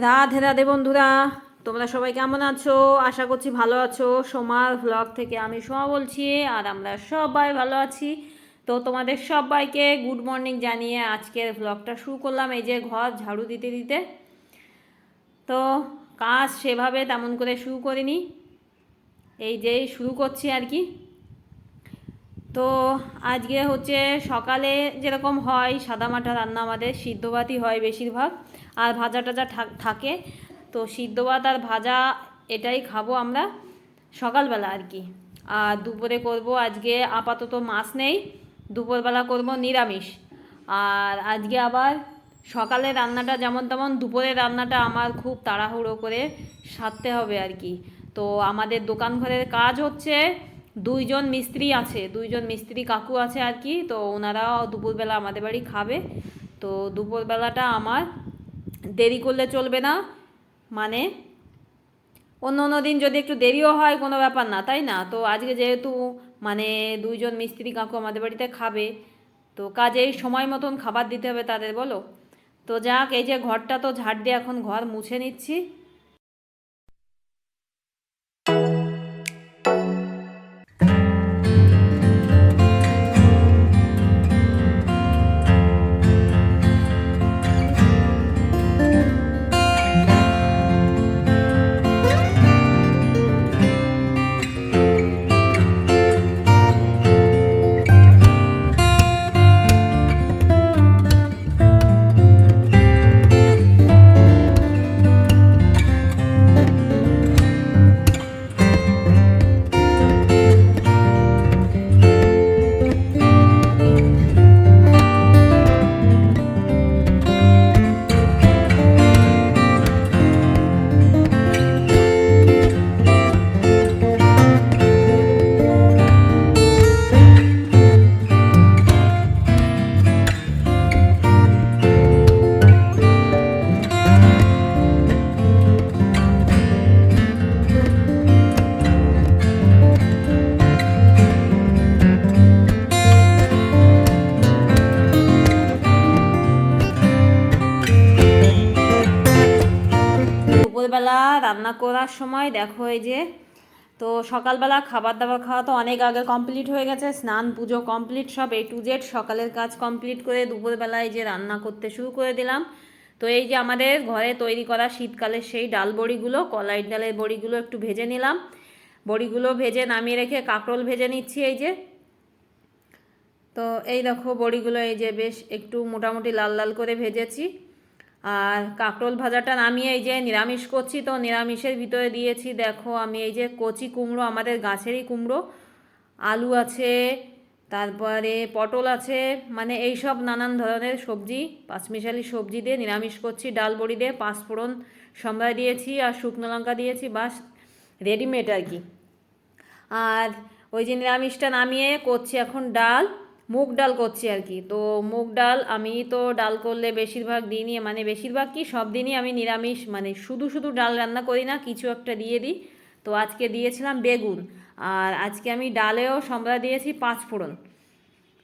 রাধে রাধে বন্ধুরা, তোমরা সবাই কেমন আছো? আশা করছি ভালো আছো। সোমার ব্লগ থেকে আমি সোমা বলছি, আর আমরা সবাই ভালো আছি। তো তোমাদের সবাইকে গুড মর্নিং জানিয়ে আজকের ব্লগটা শুরু করলাম। এই যে ঘর ঝাড়ু দিতে দিতে, তো কাজ সেভাবে তেমন করে শুরু করিনি, এই যে শুরু করছি আর কি। তো আজকে হচ্ছে সকালে যেরকম হয় সাদামাটা রান্না, আমাদের সিদ্ধ ভাতই হয় বেশিরভাগ, আর ভাজা টাজা থাকে। তো সিদ্ধ ভাত আর ভাজা এটাই খাবো আমরা সকালবেলা আর কি। আর দুপুরে করব, আজকে আপাতত মাছ নেই, দুপুরবেলা করব নিরামিষ। আর আজকে আবার সকালে রান্নাটা যেমন তেমন, দুপুরের রান্নাটা আমার খুব তাড়াহুড়ো করে সারতে হবে আর কি। তো আমাদের দোকান ঘরের কাজ হচ্ছে, দুইজন মিস্ত্রি আছে, দুইজন মিস্ত্রি কাকু আছে আর কি। তো ওনারাও দুপুরবেলা আমাদের বাড়ি খাবে। তো দুপুরবেলাটা আমার দেরি করলে চলবে না, মানে অন্য অন্য দিন যদি একটু দেরিও হয় কোনো ব্যাপার না, তাই না? তো আজকে যেহেতু মানে দুইজন মিস্ত্রি কাকু আমাদের বাড়িতে খাবে, তো কাজেই সময় মতন খাবার দিতে হবে তাদের, বলো। তো যাক, এই যে ঘরটা তো ঝাড় দিয়ে এখন ঘর মুছে নিচ্ছি। দুপুরবেলা রান্না করার সময় দেখো, এই যে তো সকালবেলা খাবার দাবার খাওয়া তো অনেক আগে কমপ্লিট হয়ে গেছে, স্নান পুজো কমপ্লিট, সব A to Z সকালের কাজ কমপ্লিট করে দুপুরবেলায় যে রান্না করতে শুরু করে দিলাম। তো এই যে আমাদের ঘরে তৈরি করা শীতকালের সেই ডাল বড়িগুলো, কলাই ডালের বড়িগুলো একটু ভেজে নিলাম। বড়িগুলো ভেজে নামিয়ে রেখে কাঁকরোল ভেজে নিচ্ছি এই যে। তো এই দেখো বড়িগুলো এই যে বেশ একটু মোটামুটি লাল লাল করে ভেজেছি। আর কাঁকরোল ভাজাটা নামিয়ে এই যে নিরামিষ করছি। তো নিরামিষের ভিতরে দিয়েছি দেখো আমি এই যে কচি কুমড়ো, আমাদের গাছেরই কুমড়ো, আলু আছে, তারপরে পটল আছে, মানে এই সব নানান ধরনের সবজি, পাঁচমিশালি সবজি দিয়ে নিরামিষ করছি। ডাল বড়ি দিয়ে পাঁচফোড়ন সম্বাই দিয়েছি আর শুকনো লঙ্কা দিয়েছি, বাস রেডিমেড আর কি। আর ওই যে নিরামিষটা নামিয়ে করছি এখন ডাল, মুগ ডাল করছি আর কি। তো মুগ ডাল, আমি তো ডাল করলে বেশিরভাগ দিনই, মানে বেশিরভাগ কি সব দিনই আমি নিরামিষ, মানে শুধু শুধু ডাল রান্না করি না, কিছু একটা দিয়ে দিই। তো আজকে দিয়েছিলাম বেগুন, আর আজকে আমি ডালেও সম্বরা দিয়েছি পাঁচফোড়ন।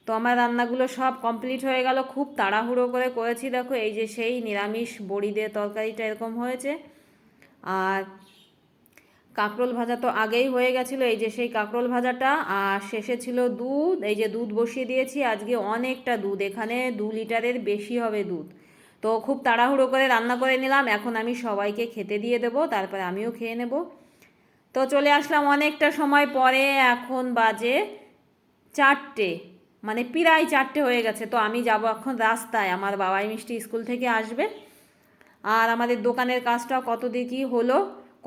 তো আমার রান্নাগুলো সব কমপ্লিট হয়ে গেল, খুব তাড়াহুড়ো করে করেছি। দেখো এই যে সেই নিরামিষ বড়ি দিয়ে তরকারিটা এরকম হয়েছে। আর কাঁকরোল ভাজা তো আগেই হয়ে গেছিলো, এই যে সেই কাঁকরোল ভাজাটা। আর শেষে ছিল দুধ, এই যে দুধ বসিয়ে দিয়েছি, আজকে অনেকটা দুধ, এখানে 2 লিটারের বেশি হবে দুধ। তো খুব তাড়াহুড়ো করে রান্না করে নিলাম, এখন আমি সবাইকে খেতে দিয়ে দেবো, তারপরে আমিও খেয়ে নেব। তো চলে আসলাম অনেকটা সময় পরে, এখন বাজে 4টে, মানে প্রায় 4টে হয়ে গেছে। তো আমি যাব এখন রাস্তায়, আমার বাবাই মিষ্টি স্কুল থেকে আসবে। আর আমাদের দোকানের কাজটাও কত দিকে হলো,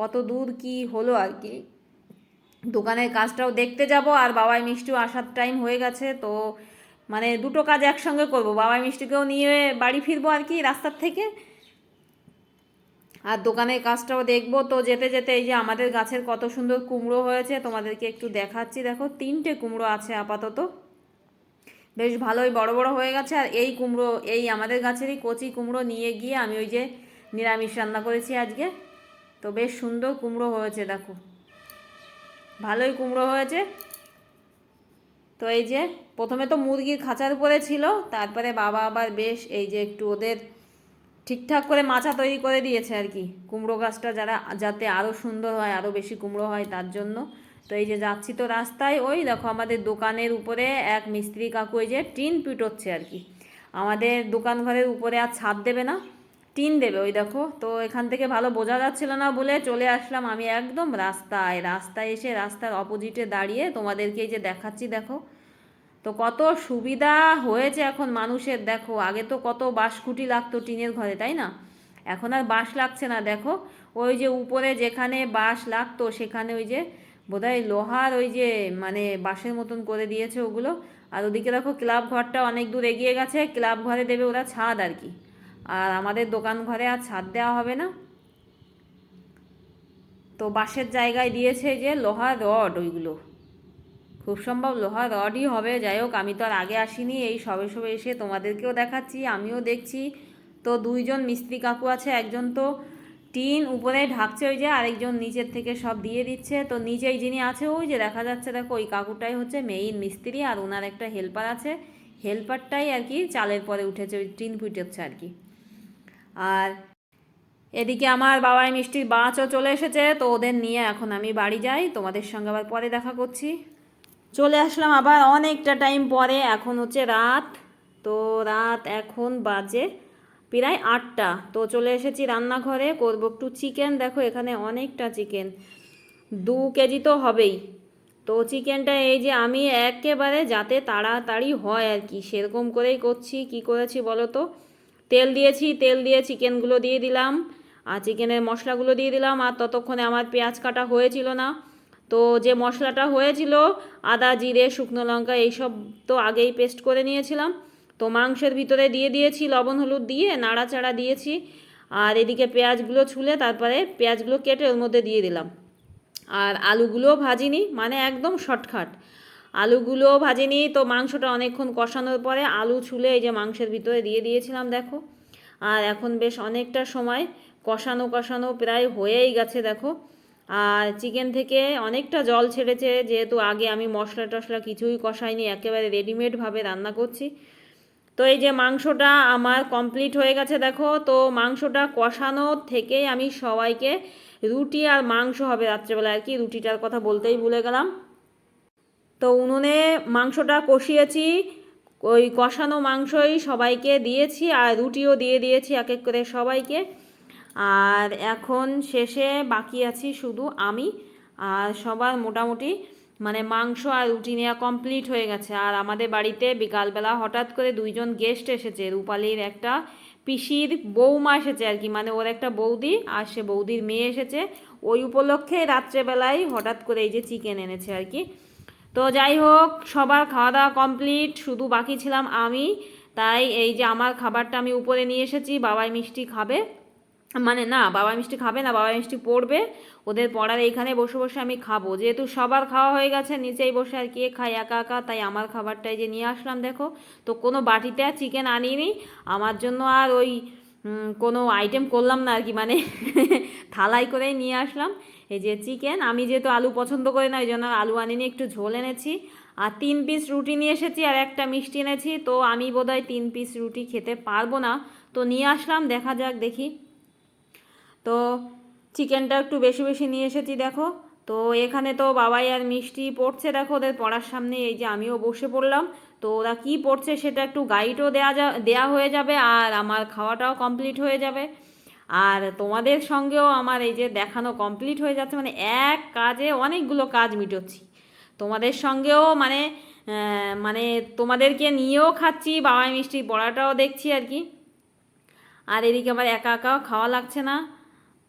কত দূর কি হলো আর কি, দোকানের কাজটাও দেখতে যাব। আর বাবাই মিষ্টিও আসার টাইম হয়ে গেছে, তো মানে দুটো কাজ একসঙ্গে করব, বাবাই মিষ্টিকেও নিয়ে বাড়ি ফিরবো আর কি রাস্তার থেকে, আর দোকানের কাজটাও দেখবো। তো যেতে যেতে এই যে আমাদের গাছের কত সুন্দর কুমড়ো হয়েছে তোমাদেরকে একটু দেখাচ্ছি। দেখো 3টে কুমড়ো আছে আপাতত, বেশ ভালোই বড় বড় হয়ে গেছে। আর এই কুমড়ো, এই আমাদের গাছেরই কচি কুমড়ো নিয়ে গিয়ে আমি ওই যে নিরামিষ রান্না করেছি আজকে। তো বেশ সুন্দর কুমড়ো হয়েছে, দেখো ভালোই কুমড়ো হয়েছে। তো এই যে প্রথমে তো মুরগির খাঁচার উপরে ছিল, তারপরে বাবা আবার বেশ এই যে একটু ওদের ঠিকঠাক করে মাচা তৈরি করে দিয়েছে আর কি, কুমড়ো গাছটা যাতে আরও সুন্দর হয়, আরও বেশি কুমড়ো হয় তার জন্য। তো এই যে যাচ্ছি তো রাস্তায়, ওই দেখো আমাদের দোকানের উপরে এক মিস্ত্রি কাকু এই যে টিন পিটোচ্ছে আর কি। আমাদের দোকান ঘরের উপরে আর ছাদ দেবে না, টিন দেবে, ওই দেখো। তো এখান থেকে ভালো বোঝা যাচ্ছিল না বলে চলে আসলাম আমি একদম রাস্তায়। রাস্তায় এসে রাস্তার অপোজিটে দাঁড়িয়ে তোমাদেরকে এই যে দেখাচ্ছি, দেখো। তো কত সুবিধা হয়েছে এখন মানুষের, দেখো। আগে তো কত বাঁশখুঁটি লাগতো টিনের ঘরে, তাই না? এখন আর বাঁশ লাগছে না, দেখো। ওই যে উপরে যেখানে বাঁশ লাগতো সেখানে ওই যে বোধহয় লোহার ওই যে মানে বাঁশের মতন করে দিয়েছে ওগুলো। আর ওদিকে দেখো ক্লাব ঘরটা অনেক দূর এগিয়ে গেছে, ক্লাব ঘরে দেবে ওরা ছাদ আর কি। আর আমাদের দোকান ঘরে আর ছাদ দেওয়া হবে না, তো বাঁশের জায়গায় দিয়েছে যে লোহার রড, ওইগুলো খুব সম্ভব লোহার রডই হবে। যাই হোক, আমি তো আর আগে আসিনি, এই সবে সবে এসে তোমাদেরকেও দেখাচ্ছি, আমিও দেখছি। তো দুইজন মিস্ত্রি কাকু আছে, একজন তো টিন উপরে ঢাকছে ওই যে, আরেকজন নিচের থেকে সব দিয়ে দিচ্ছে। তো নিচেই যিনি আছে ওই যে দেখা যাচ্ছে, দেখো, ওই কাকুটাই হচ্ছে মেইন মিস্ত্রি, আর ওনার একটা হেল্পার আছে, হেল্পারটাই আর কি চালের পরে উঠেছে, ওই টিন ফুটেছে আর কি। আর এদিকে আমার বাবাই মিষ্টির বাঁচও চলে এসেছে, তো ওদের নিয়ে এখন আমি বাড়ি যাই, তোমাদের সঙ্গে আবার পরে দেখা করছি। চলে আসলাম আবার অনেকটা টাইম পরে, এখন হচ্ছে রাত। তো রাত এখন বাজে প্রায় 8টা। তো চলে এসেছি রান্নাঘরে, করবো একটু চিকেন। দেখো এখানে অনেকটা চিকেন, 2 কেজি তো হবেই। তো চিকেনটা এই যে আমি একেবারে যাতে তাড়াতাড়ি হয় আর কি সেরকম করেই করছি। কি করেছি বলো তো, তেল দিয়েছি, তেল দিয়ে চিকেনগুলো দিয়ে দিলাম, আর চিকেনের মশলাগুলো দিয়ে দিলাম। আর ততক্ষণে আমার পেঁয়াজ কাটা হয়েছিল না, তো যে মশলাটা হয়েছিল আদা জিরে শুকনো লঙ্কা এইসব তো আগেই পেস্ট করে নিয়েছিলাম। তো মাংসের ভিতরে দিয়ে দিয়েছি, লবণ হলুদ দিয়ে নাড়াচাড়া দিয়েছি। আর এদিকে পেঁয়াজগুলো ছুলে তারপরে পেঁয়াজগুলো কেটে ওর মধ্যে দিয়ে দিলাম। আর আলুগুলোও ভাজিনি, মানে একদম শর্টকাট, আলুগুলোও ভাজিনি। তো মাংসটা অনেকক্ষণ কষানোর পরে আলু ছুলে এই যে মাংসের ভিতরে দিয়ে দিয়েছিলাম, দেখো। আর এখন বেশ অনেকটা সময় কষানো কষানো প্রায় হয়েই গেছে, দেখো। আর চিকেন থেকে অনেকটা জল ছেড়েছে, যেহেতু আগে আমি মশলা টশলা কিছুই কষাইনি, একেবারে রেডিমেডভাবে রান্না করছি। তো এই যে মাংসটা আমার কমপ্লিট হয়ে গেছে, দেখো। তো মাংসটা কষানো থেকেই আমি সবাইকে, রুটি আর মাংস হবে রাত্রেবেলা আর কি, রুটিটার কথা বলতেই ভুলে গেলাম। তো উনুনে মাংসটা কষিয়েছি, ওই কষানো মাংসই সবাইকে দিয়েছি, আর রুটিও দিয়ে দিয়েছি এক এক করে সবাইকে। আর এখন শেষে বাকি আছি শুধু আমি, আর সবার মোটামুটি মানে মাংস আর রুটি নেওয়া কমপ্লিট হয়ে গেছে। আর আমাদের বাড়িতে বিকালবেলা হঠাৎ করে 2জন গেস্ট এসেছে, রূপালীর একটা পিসির বৌমা এসেছে আর কি, মানে ওর একটা বৌদি আর সে বৌদির মেয়ে এসেছে। ওই উপলক্ষে রাত্রেবেলায় হঠাৎ করে এই যে চিকেন এনেছে আর কি। তো যাই হোক, সবার খাওয়া দাওয়া কমপ্লিট, শুধু বাকি ছিলাম আমি। তাই এই যে আমার খাবারটা আমি উপরে নিয়ে এসেছি, বাবাই মিষ্টি খাবে, মানে না, বাবাই মিষ্টি খাবে না, বাবাই মিষ্টি পড়বে, ওদের পড়ার এইখানে বসে বসে আমি খাবো। যেহেতু সবার খাওয়া হয়ে গেছে, নিচেই বসে আর কে খায় একা একা, তাই আমার খাবারটাই যে নিয়ে আসলাম, দেখো। তো কোনো বাটিতে আর চিকেন আনিনি আমার জন্য, আর ওই কোনো আইটেম করলাম না আর কি, মানে থালাই করেই নিয়ে আসলাম এই যে চিকেন। আমি যেহেতু আলু পছন্দ করি না, ওই জন্য আলু আনিনি, একটু ঝোল এনেছি। আর 3 পিস রুটি নিয়ে এসেছি, আর একটা মিষ্টি এনেছি। তো আমি বোধহয় 3 পিস রুটি খেতে পারবো না, তো নিয়ে আসলাম, দেখা যাক দেখি। তো চিকেনটা একটু বেশি বেশি নিয়ে এসেছি, দেখো। তো এখানে তো বাবাই আর মিষ্টি পড়ছে, দেখো, ওদের পড়ার সামনে এই যে আমিও বসে পড়লাম। তো ওরা কী পড়ছে সেটা একটু গাইডও দেয়া হয়ে যাবে, আর আমার খাওয়াটাও কমপ্লিট হয়ে যাবে। আর তোমাদের সঙ্গেও আমার এই যে দেখানো কমপ্লিট হয়ে যাচ্ছে, মানে এক কাজে অনেকগুলো কাজ মিটোচ্ছি। তোমাদের সঙ্গেও মানে মানে তোমাদেরকে নিয়েও খাচ্ছি, বাবাই মিষ্টি পড়াটাও দেখছি আর কি। আর এদিকে আমার একা একাও খাওয়া লাগছে না,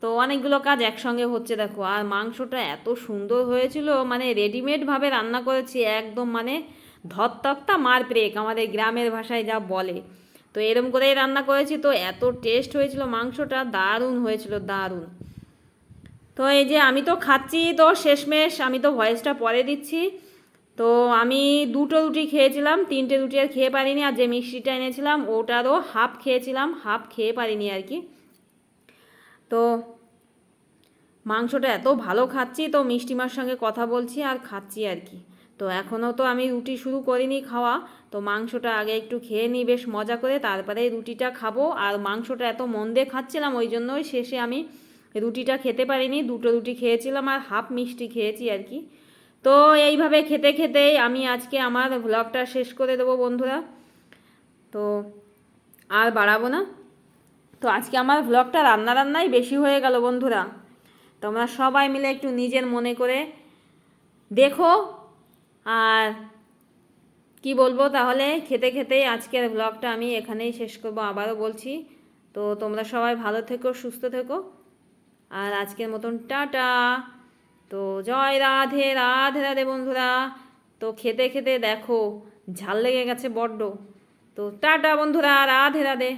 তো অনেকগুলো কাজ একসঙ্গে হচ্ছে, দেখো। আর মাংসটা এত সুন্দর হয়েছিল, মানে রেডিমেডভাবে রান্না করেছি একদম, মানে ধত্তক্তা মার প্রেক আমাদের গ্রামের ভাষায় যা বলে। তো এরম করেই রান্না করেছি, তো এত টেস্ট হয়েছিল মাংসটা, দারুণ হয়েছিল, দারুণ। তো এই যে আমি তো খাচ্ছি, তো শেষমেশ আমি তো ভয়েসটা পরে দিচ্ছি। তো আমি 2টো রুটি খেয়েছিলাম, 3টে রুটি আর খেয়ে পারিনি। আর যে মিষ্টিটা এনেছিলাম ওটারও হাফ খেয়েছিলাম, হাফ খেয়ে পারিনি আর কি। তো মাংসটা এত ভালো খাচ্ছি, তো মিষ্টিমার সঙ্গে কথা বলছি আর খাচ্ছি আর কি। তো এখনও তো আমি রুটি শুরু করিনি খাওয়া, তো মাংসটা আগে একটু খেয়ে নিই বেশ মজা করে, তারপরে রুটিটা খাবো। আর মাংসটা এত মন দিয়ে খাচ্ছিলাম, ওই জন্যই শেষে আমি রুটিটা খেতে পারিনি, 2টো রুটি খেয়েছিলাম আর হাফ মিষ্টি খেয়েছি আর কি। তো এইভাবে খেতে খেতেই আমি আজকে আমার ভ্লগটা শেষ করে দেবো বন্ধুরা, তো আর বাড়াবো না। তো আজকে আমার ভ্লগটা রান্নাই বেশি হয়ে গেল বন্ধুরা, তোমরা সবাই মিলে একটু নিজের মনে করে দেখো। আর কি বলবো, তাহলে খেতে খেতেই আজকের ভ্লগটা আমি এখানেই শেষ করবো, আবারও বলছি। তো তোমরা সবাই ভালো থেকো, সুস্থ থেকো, আর আজকের মতন টাটা। তো জয় রাধে রাধে রাধে বন্ধুরা। তো খেতে খেতে দেখো ঝাল লেগে গেছে বড্ড। তো টাটা বন্ধুরা, রাধে রাধে।